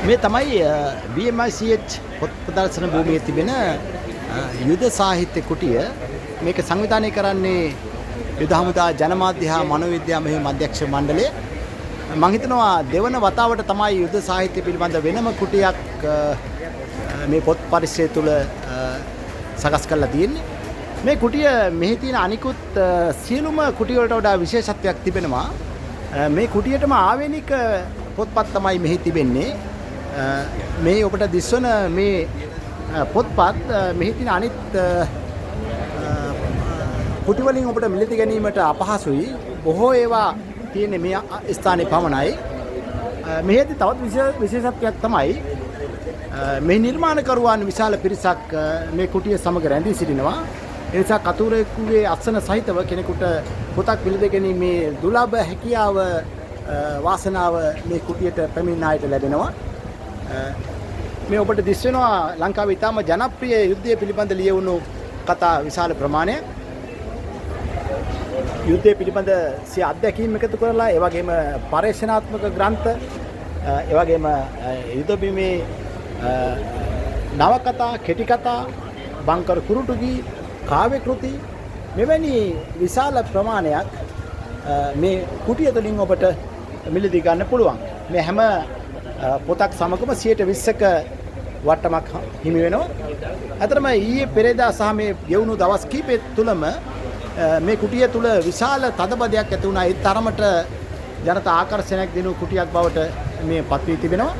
මේ තමයි BMICH පොත් ප්‍රදර්ශන භූමියේ තිබෙන යුද සාහිත්‍ය කුටිය. මේක සංවිධානය කරන්නේ යුද හමුදා ජනමාධ්‍ය හා මනෝවිද්‍යා මෙහෙයුම් අධ්‍යක්ෂ මණ්ඩලය. මම හිතනවා දෙවන වතාවට තමයි යුද සාහිත්‍ය පිළිබඳ වෙනම කුටියක් මේ පොත් පරිසරය තුල සකස් කරලා තියෙන්නේ. මේ කුටිය මෙහි තියෙන අනිකුත් සියලුම කුටි වලට වඩා විශේෂත්වයක් තිබෙනවා. මේ කුටියටම ආවේනික පොත්පත් තමයි මෙහි තිබෙන්නේ. මේ ඔබට දිස්වන මේ පොත්පත් මෙහි තියෙන අනිත් කුටි වලින් ඔබට මිලදී ගැනීමට අපහසුයි. බොහෝ ඒවා තියෙන්නේ මේ ස්ථානයේ පමණයි. මෙහිදී තවත් විශේෂත්වයක් තමයි මේ නිර්මාණකරුවන් විශාල පිරිසක් මේ කුටිය සමග රැඳී සිටිනවා. ඒ නිසා කතුරෙකුගේ අසන සහිතව කෙනෙකුට පොතක් මිලදී ගැනීමේ දුර්ලභ හැකියාව වාසනාව මේ කුටියට පැමිණෙන අයට ලැබෙනවා. මේ ඔබට දිස් වෙනවා ලංකාවේ ඉතාම ජනප්‍රිය යුද්ධය පිළිබඳ ලියවුණු කතා විශාල ප්‍රමාණයක්. යුද්ධය පිළිබඳ සිය අත්දැකීම් එකතු කරලා ඒ වගේම පරීක්ෂණාත්මක ග්‍රන්ථ ඒ වගේම යුද බිමේ නවකතා, කෙටි කතා, බංකර කුරුටු ගී, කාව්‍ය කෘති මෙවැනි විශාල ප්‍රමාණයක් මේ කුටිය තුළින් ඔබට මිලදී ගන්න පුළුවන්. මේ හැම පොතක් සමගම 120ක වට්ටමක් හිමි වෙනවා. අතරම ඊයේ පෙරේදා සහ මේ ගෙවුණු දවස් කිහිපය තුලම මේ කුටිය තුල විශාල තදබදයක් ඇති වුණා. ඒ තරමට ජනතා ආකර්ෂණයක් දෙනු කුටියක් බවට මේ පත් වී තිබෙනවා.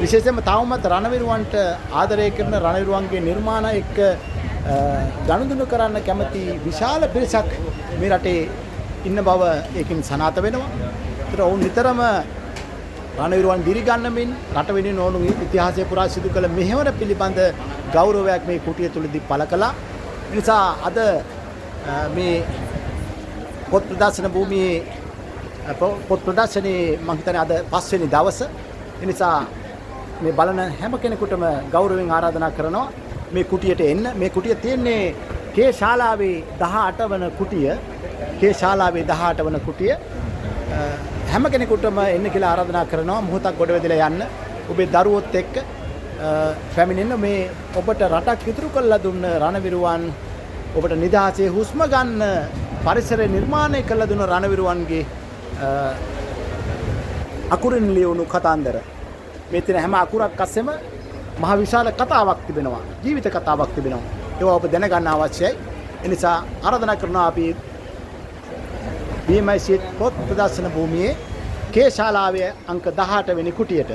විශේෂයෙන්ම තවමත් රණවිරුවන්ට ආදරය කරන රණවිරුවන්ගේ නිර්මාණ එක්ක ගනුදෙනු කරන්න කැමති විශාල පිරිසක් මේ රටේ ඉන්න බව ඒකින් සනාථ වෙනවා. ඒතර ඔවුන් නිතරම රණවිරුවන් දිරිගන්නමින් රට වෙනුවෙන් ඕනු ඉතිහාසය පුරා සිදු කළ මෙහෙවර පිළිබඳ ගෞරවයක් මේ කුටිය තුලදී පළ කළා. ඒ නිසා අද මේ පොත් ප්‍රදර්ශන භූමියේ පොත් ප්‍රදර්ශනයේ මම හිතන්නේ අද 5 වෙනි දවස. ඒ නිසා මේ බලන හැම කෙනෙකුටම ගෞරවයෙන් ආරාධනා කරනවා මේ කුටියට එන්න. මේ කුටිය තියෙන්නේ කේ ශාලාවේ 18 වන කුටිය. කේ ශාලාවේ 18 වන කුටිය. හැම කෙනෙකුටම එන්න කියලා ආරාධනා කරනවා. මොහොතක් ගොඩ වෙදලා යන්න. ඔබේ දරුවොත් එක්ක පැමිණෙන්න. මේ ඔබට රටක් ඉතුරු කරලා දුන්න රණවිරුවන්, ඔබට නිදහසේ හුස්ම ගන්න පරිසරය නිර්මාණය කරලා දුන්න රණවිරුවන්ගේ අකුරින් ලියවුණු කතාන්දර. මේ තියෙන හැම අකුරක් අස්සෙම මහ විශාල කතාවක් තිබෙනවා. ජීවිත කතාවක් තිබෙනවා. ඒවා ඔබ දැනගන්න අවශ්‍යයි. ඒ නිසා ආරාධනා කරනවා අපි BMICH පොත් ප්‍රදර්ශන භූමියේ කේ ශාලාවේ අංක 18 වෙනි කුටියට